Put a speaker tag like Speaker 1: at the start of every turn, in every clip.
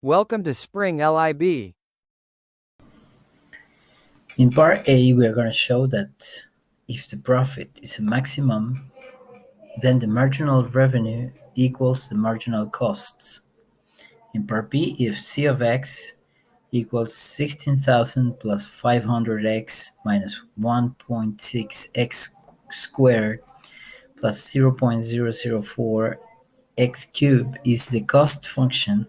Speaker 1: Welcome to Spring LIB.
Speaker 2: In part A, we are going to show that if the profit is a maximum, then the marginal revenue equals the marginal costs. In part B, if C of x equals 16,000 plus 500x minus 1.6x squared plus 0.004 x cubed is the cost function,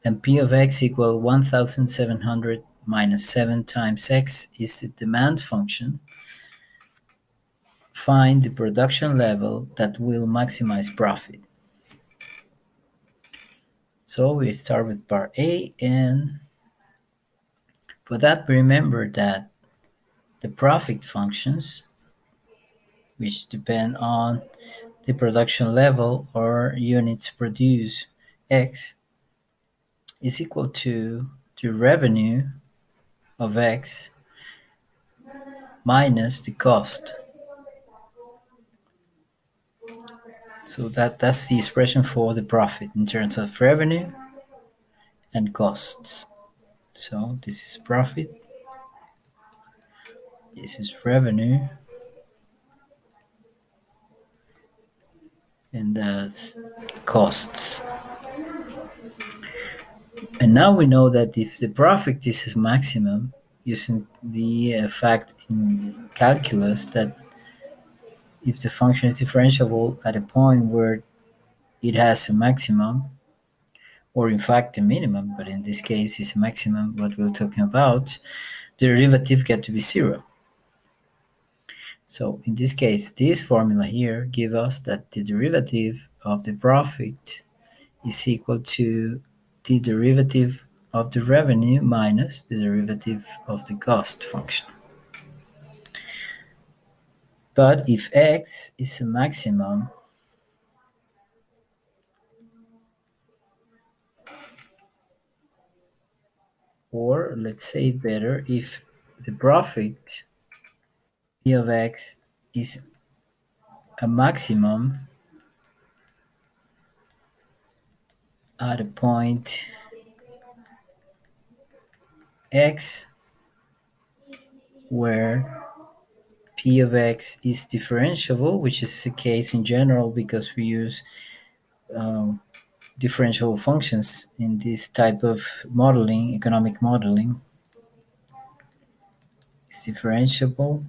Speaker 2: and P of x equal 1,700 minus 7 times x is the demand function, find the production level that will maximize profit. So we start with part A, and for that remember that the profit functions, which depend on the production level or units produced, x is equal to the revenue of x minus the cost. So that's the expression for the profit in terms of revenue and costs. So this is profit, this is revenue, and that's costs. And now we know that if the profit is maximum, using the fact in calculus that if the function is differentiable at a point where it has a maximum, or in fact a minimum, but in this case it's a maximum, what we're talking about, the derivative get to be zero. So in this case, this formula here gives us that the derivative of the profit is equal to the derivative of the revenue minus the derivative of the cost function. But if x is a maximum, or let's say it better, if the profit p of x is a maximum at a point x where p of x is differentiable, which is the case in general because we use um, differential functions in this type of modeling, economic modeling, is differentiable,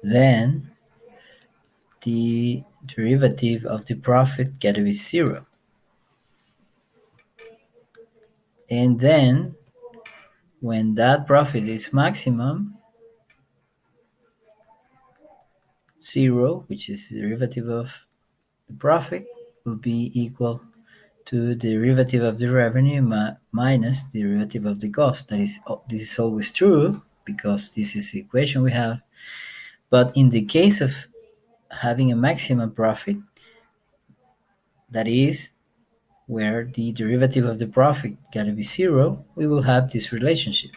Speaker 2: then the derivative of the profit get to be zero. And then when that profit is maximum, zero, which is the derivative of the profit, will be equal to the derivative of the revenue minus the derivative of the cost. That is, this is always true because this is the equation we have. But in the case of having a maximum profit, that is where the derivative of the profit got to be zero, we will have this relationship.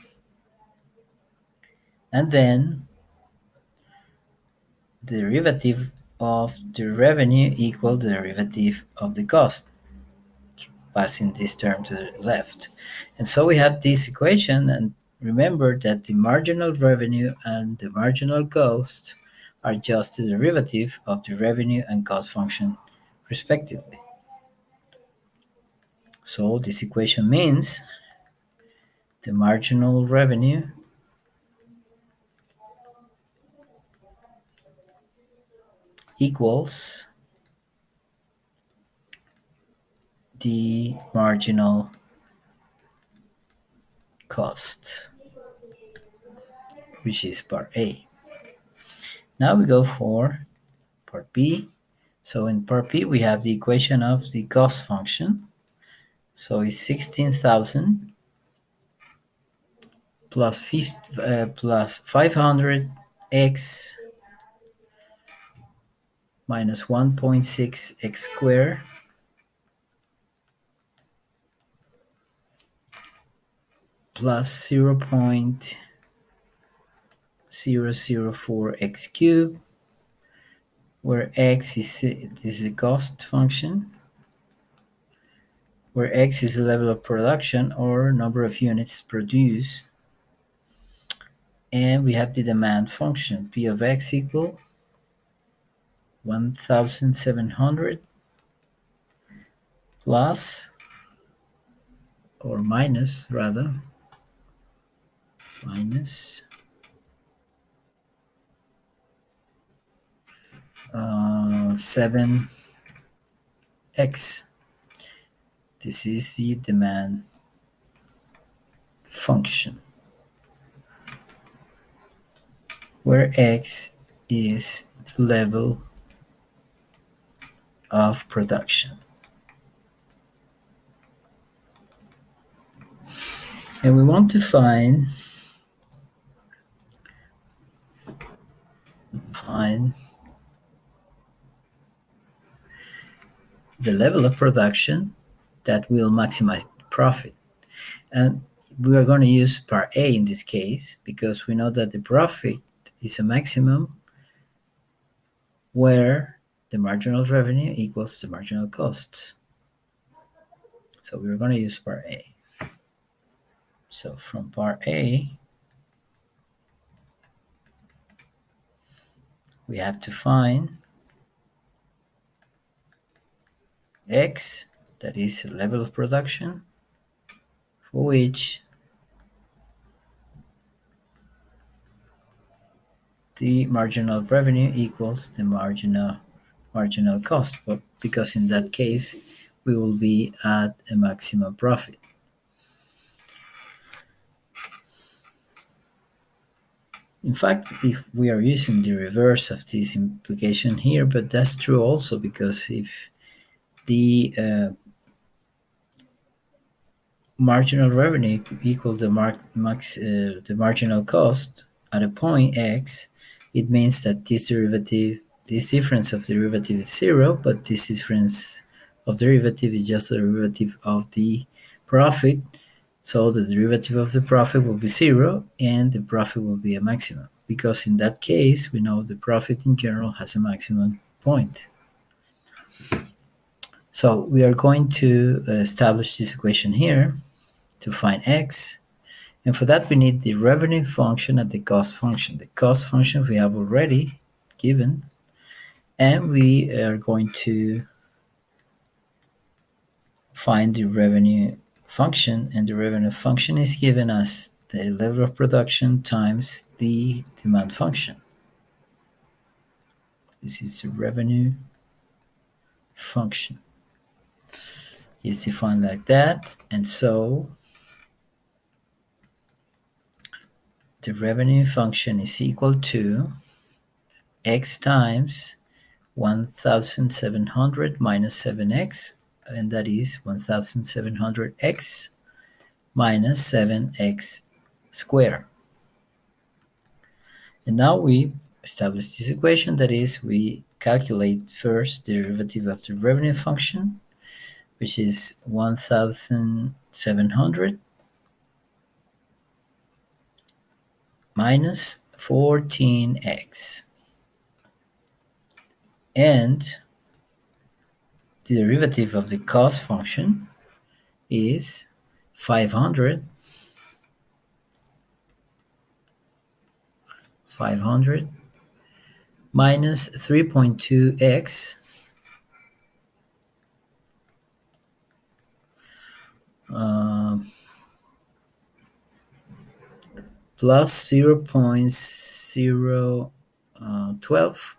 Speaker 2: And then the derivative of the revenue equal the derivative of the cost, passing this term to the left. And so we have this equation, and remember that the marginal revenue and the marginal cost are just the derivative of the revenue and cost function respectively. So this equation means the marginal revenue equals the marginal cost, which is part A. Now we go for part B. So in part B, we have the equation of the cost function. So it's 16,000 plus 500x minus 1.6x squared plus 0.004x cubed, where x is this is a cost function, where X is the level of production or number of units produced. And we have the demand function, P of X equal 1,700 plus or minus rather minus 7x. This is the demand function, where x is the level of production. And we want to find the level of production that will maximize profit. And we are going to use part A in this case because we know that the profit is a maximum where the marginal revenue equals the marginal costs. So we're going to use part A. So from part A, we have to find X, that is the level of production, for which the marginal revenue equals the marginal cost, but because in that case we will be at a maximum profit. In fact, if we are using the reverse of this implication here, but that's true also because if the marginal revenue equals the marginal cost at a point x, it means that this difference of derivative is zero, but this difference of derivative is just a derivative of the profit. So the derivative of the profit will be zero, and the profit will be a maximum, because in that case, we know the profit in general has a maximum point. So we are going to establish this equation here to find x, and for that we need the revenue function and the cost function. The cost function we have already given, and we are going to find the revenue function, and the revenue function is given as the level of production times the demand function. This is the revenue function. It's defined like that, and so the revenue function is equal to x times 1,700 minus 7x, and that is 1,700x minus 7x squared. And now we establish this equation, that is, we calculate first the derivative of the revenue function, which is 1,700 minus 14x, and the derivative of the cost function is 500 minus 3.2x plus 0.012.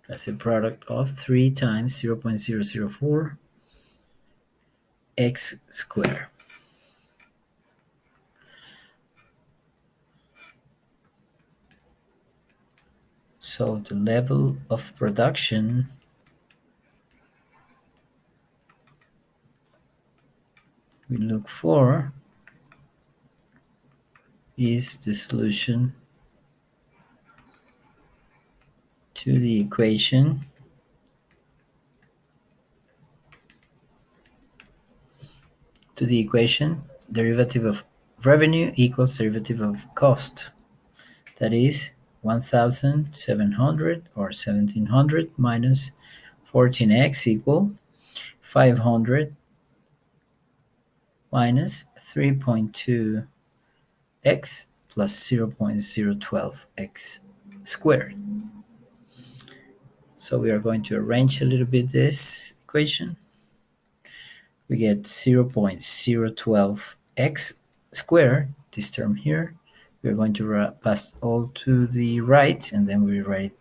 Speaker 2: That's a product of 3 times 0.004 x squared. So the level of production we look for is the solution to the equation derivative of revenue equals derivative of cost. That is, 1700 or 1700 minus 14x equal 500 minus 3.2x plus 0.012x squared. So we are going to arrange a little bit this equation. We get 0.012x squared, this term here. We're going to pass all to the right, and then we write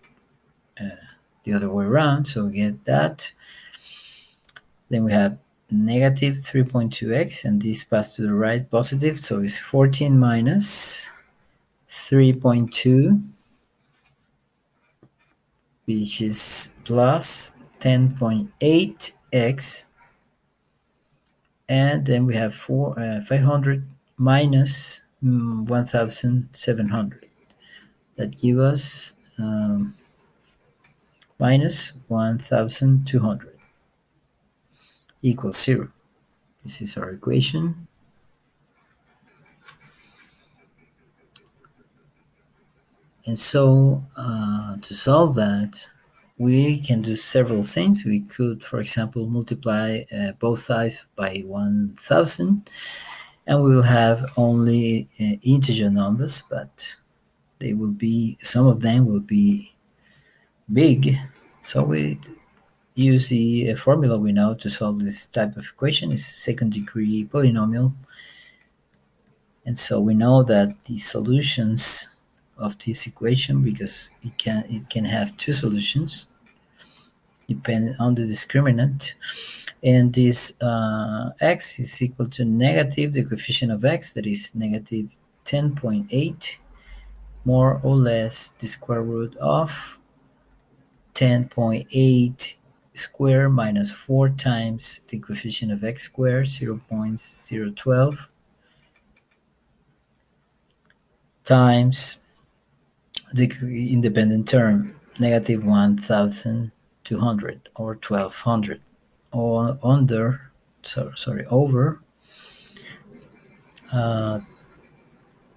Speaker 2: the other way around. So we get that. Then we have negative 3.2x, and this pass to the right positive. So it's 14 minus 3.2, which is plus 10.8x. And then we have 500 minus 1700. That gives us minus 1200 equals 0. This is our equation. And so to solve that, we can do several things. We could, for example, multiply both sides by 1000, and we will have only integer numbers, but they will be, some of them will be big. So we use the formula we know to solve this type of equation. Is second degree polynomial. And so we know that the solutions of this equation, because it can have two solutions depending on the discriminant, and this x is equal to negative the coefficient of x, that is negative 10.8, more or less the square root of 10.8 square minus 4 times the coefficient of x squared, 0.012, times the independent term, negative 1200 or 1200, or over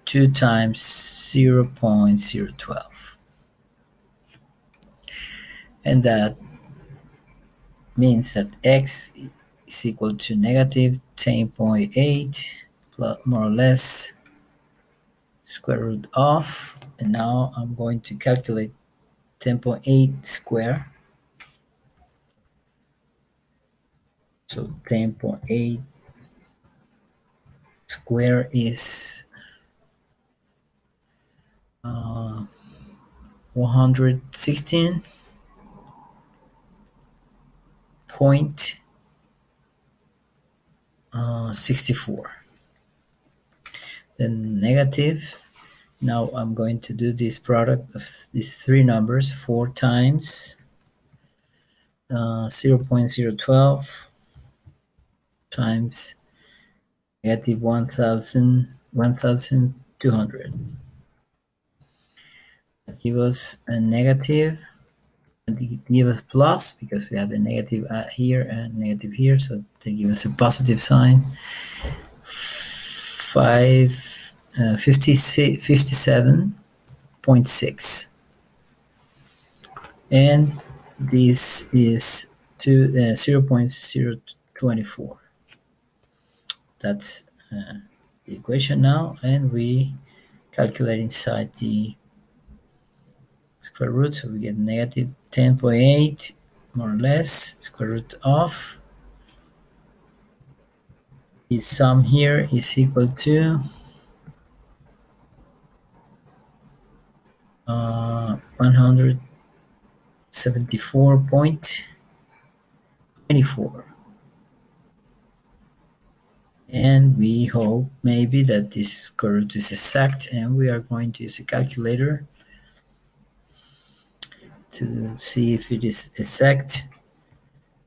Speaker 2: 2 times 0.012. And that means that x is equal to negative 10.8 plus, more or less, square root of, and now I'm going to calculate 10.8 square. So 10.8 square is 116.64. Then negative. Now I'm going to do this product of these three numbers, 4 times 0.012 times negative 1200. That gives us a negative, and they give us plus because we have a negative here and negative here, so they give us a positive sign. 57.6, and this is 0.024. That's the equation now, and we calculate inside the square root, so we get negative 10.8, more or less, square root of, the sum here is equal to 174.24. And we hope maybe that this square root is exact, and we are going to use a calculator to see if it is exact.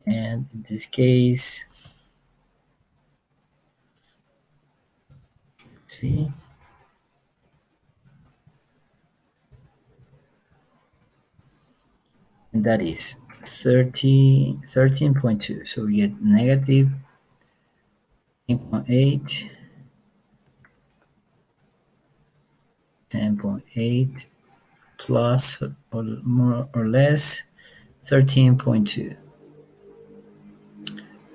Speaker 2: And in this case, let's see, and that is 13.2. So we get negative 10.8, 10.8 plus or more or less 13.2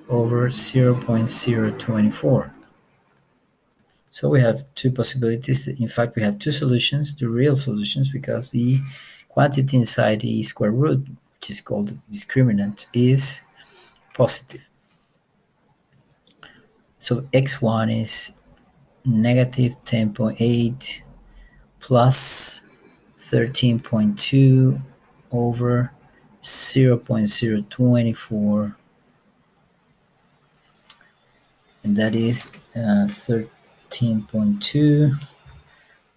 Speaker 2: over 0.024. So we have two possibilities. In fact, we have two solutions, two real solutions, because the quantity inside the square root, which is called the discriminant, is positive. So x1 is negative 10.8 plus 13.2 over 0.024, and that is 13.2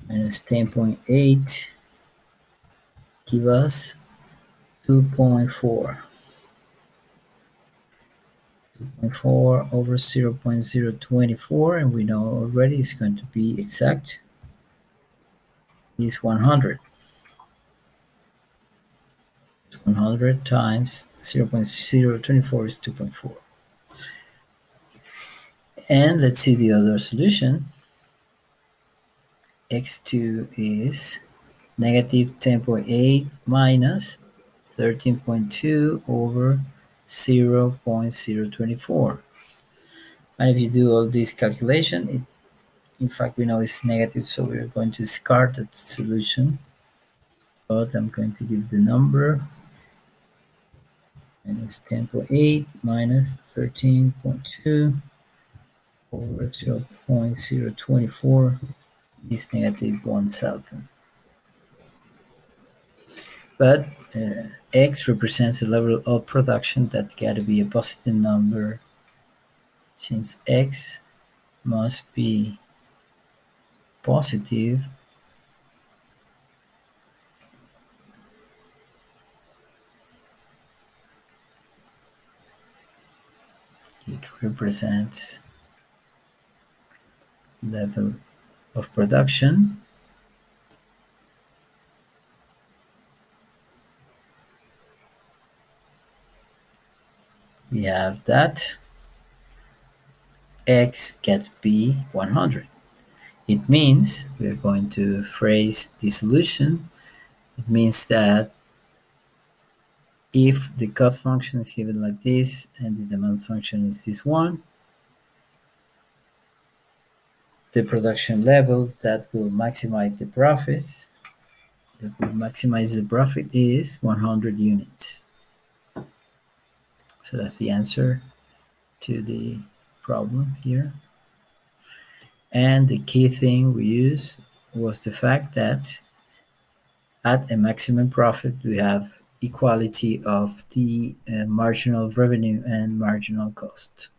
Speaker 2: minus 10.8 give us 2.4. 2.4 over 0.024, and we know already it's going to be exact, is 100. 100 times 0.024 is 2.4. And let's see the other solution. X2 is negative 10.8 minus 13.2 over 0.024. And if you do all this calculation, in fact, we know it's negative, so we're going to discard that solution. But I'm going to give the number minus 10.8 minus 13.2 over 0.024 is negative 1,000. But x represents the level of production that got to be a positive number, since x must be positive. It represents level of production. We have that x get be 100. It means we're going to phrase the solution. It means that if the cost function is given like this and the demand function is this one, the production level that will maximize the profits, is 100 units. So that's the answer to the problem here. And the key thing we used was the fact that at a maximum profit, we have equality of the marginal revenue and marginal cost.